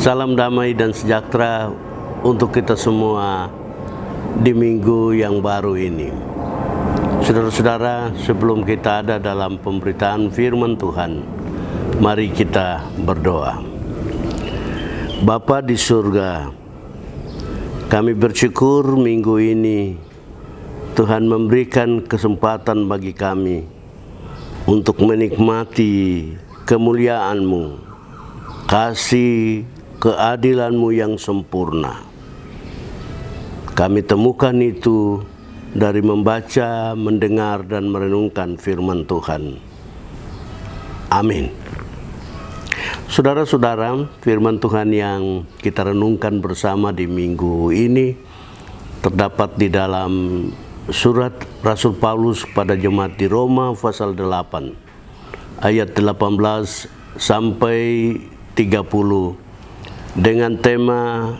Salam damai dan sejahtera untuk kita semua di minggu yang baru ini. Saudara-saudara, sebelum kita ada dalam pemberitaan firman Tuhan, mari kita berdoa. Bapa di surga, kami bersyukur minggu ini Tuhan memberikan kesempatan bagi kami untuk menikmati kemuliaan-Mu, kasih keadilan-Mu yang sempurna. Kami temukan itu dari membaca, mendengar, dan merenungkan firman Tuhan. Amin. Saudara-saudara, firman Tuhan yang kita renungkan bersama di minggu ini terdapat di dalam surat Rasul Paulus pada jemaat di Roma pasal 8 ayat 18 sampai 30 dengan tema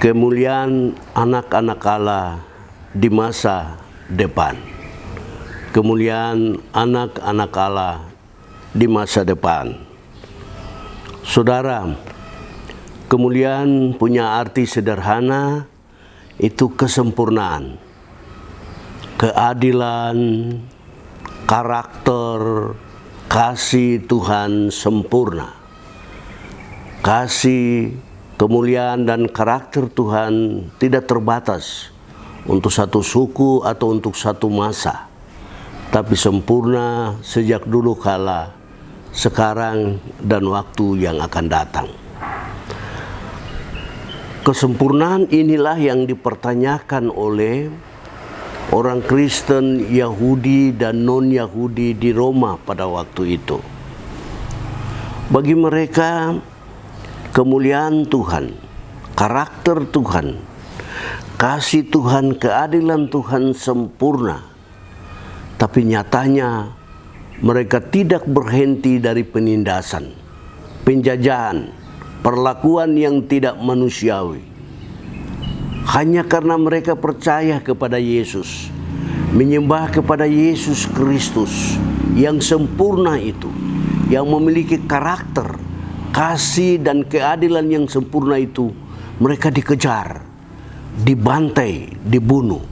kemuliaan anak-anak Allah di masa depan. Kemuliaan anak-anak Allah di masa depan. Saudara, kemuliaan punya arti sederhana, itu kesempurnaan, keadilan, karakter, kasih Tuhan sempurna. Kasih, kemuliaan, dan karakter Tuhan tidak terbatas untuk satu suku atau untuk satu masa, tapi sempurna sejak dulu kala, sekarang, dan waktu yang akan datang. Kesempurnaan inilah yang dipertanyakan oleh orang Kristen, Yahudi, dan non-Yahudi di Roma pada waktu itu. Bagi mereka, kemuliaan Tuhan, karakter Tuhan, kasih Tuhan, keadilan Tuhan sempurna. Tapi nyatanya mereka tidak berhenti dari penindasan, penjajahan, perlakuan yang tidak manusiawi. Hanya karena mereka percaya kepada Yesus, menyembah kepada Yesus Kristus yang sempurna itu, yang memiliki karakter, kasih, dan keadilan yang sempurna itu, mereka dikejar, dibantai, dibunuh.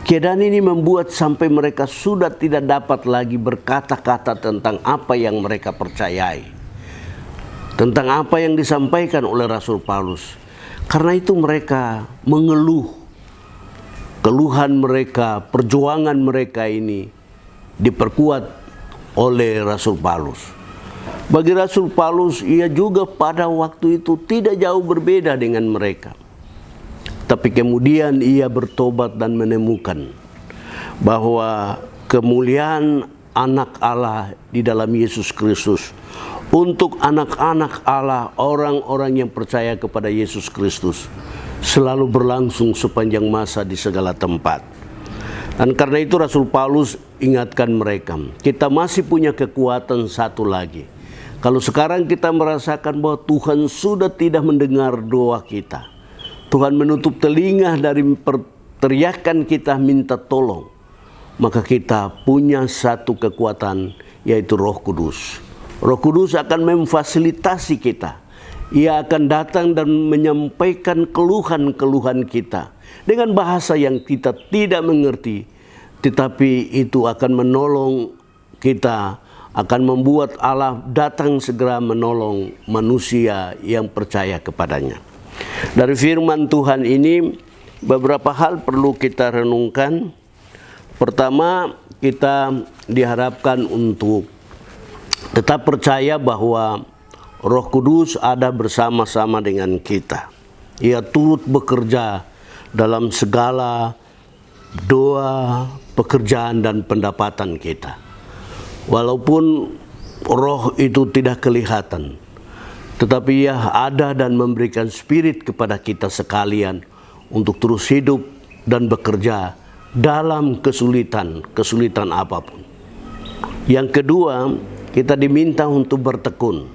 Keadaan ini membuat sampai mereka sudah tidak dapat lagi berkata-kata tentang apa yang mereka percayai, tentang apa yang disampaikan oleh Rasul Paulus. Karena itu mereka mengeluh. Keluhan mereka, perjuangan mereka ini diperkuat oleh Rasul Paulus. Bagi Rasul Paulus, ia juga pada waktu itu tidak jauh berbeda dengan mereka. Tapi kemudian ia bertobat dan menemukan bahwa kemuliaan anak Allah di dalam Yesus Kristus untuk anak-anak Allah, orang-orang yang percaya kepada Yesus Kristus, selalu berlangsung sepanjang masa di segala tempat. Dan karena itu Rasul Paulus ingatkan mereka, kita masih punya kekuatan satu lagi. Kalau sekarang kita merasakan bahwa Tuhan sudah tidak mendengar doa kita, Tuhan menutup telinga dari teriakan kita minta tolong, maka kita punya satu kekuatan, yaitu Roh Kudus. Roh Kudus akan memfasilitasi kita. Ia akan datang dan menyampaikan keluhan-keluhan kita dengan bahasa yang kita tidak mengerti, tetapi itu akan menolong kita, akan membuat Allah datang segera menolong manusia yang percaya kepadanya. Dari firman Tuhan ini, beberapa hal perlu kita renungkan. Pertama, kita diharapkan untuk tetap percaya bahwa Roh Kudus ada bersama-sama dengan kita. Ia turut bekerja dalam segala doa, pekerjaan, dan pendapatan kita. Walaupun roh itu tidak kelihatan, tetapi ia ada dan memberikan spirit kepada kita sekalian untuk terus hidup dan bekerja dalam kesulitan apapun. Yang kedua, kita diminta untuk bertekun.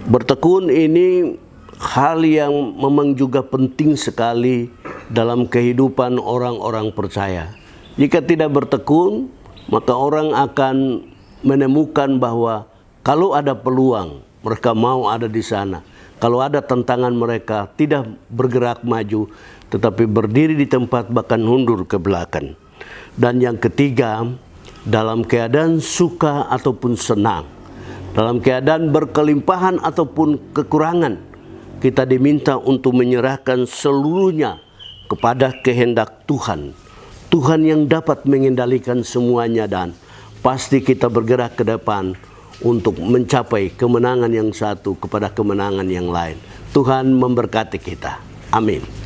Bertekun ini hal yang memang juga penting sekali dalam kehidupan orang-orang percaya. Jika tidak bertekun, maka orang akan menemukan bahwa kalau ada peluang, mereka mau ada di sana. Kalau ada tantangan, mereka tidak bergerak maju, tetapi berdiri di tempat bahkan mundur ke belakang. Dan yang ketiga, dalam keadaan suka ataupun senang, dalam keadaan berkelimpahan ataupun kekurangan, kita diminta untuk menyerahkan seluruhnya kepada kehendak Tuhan. Tuhan yang dapat mengendalikan semuanya, dan pasti kita bergerak ke depan untuk mencapai kemenangan yang satu kepada kemenangan yang lain. Tuhan memberkati kita. Amin.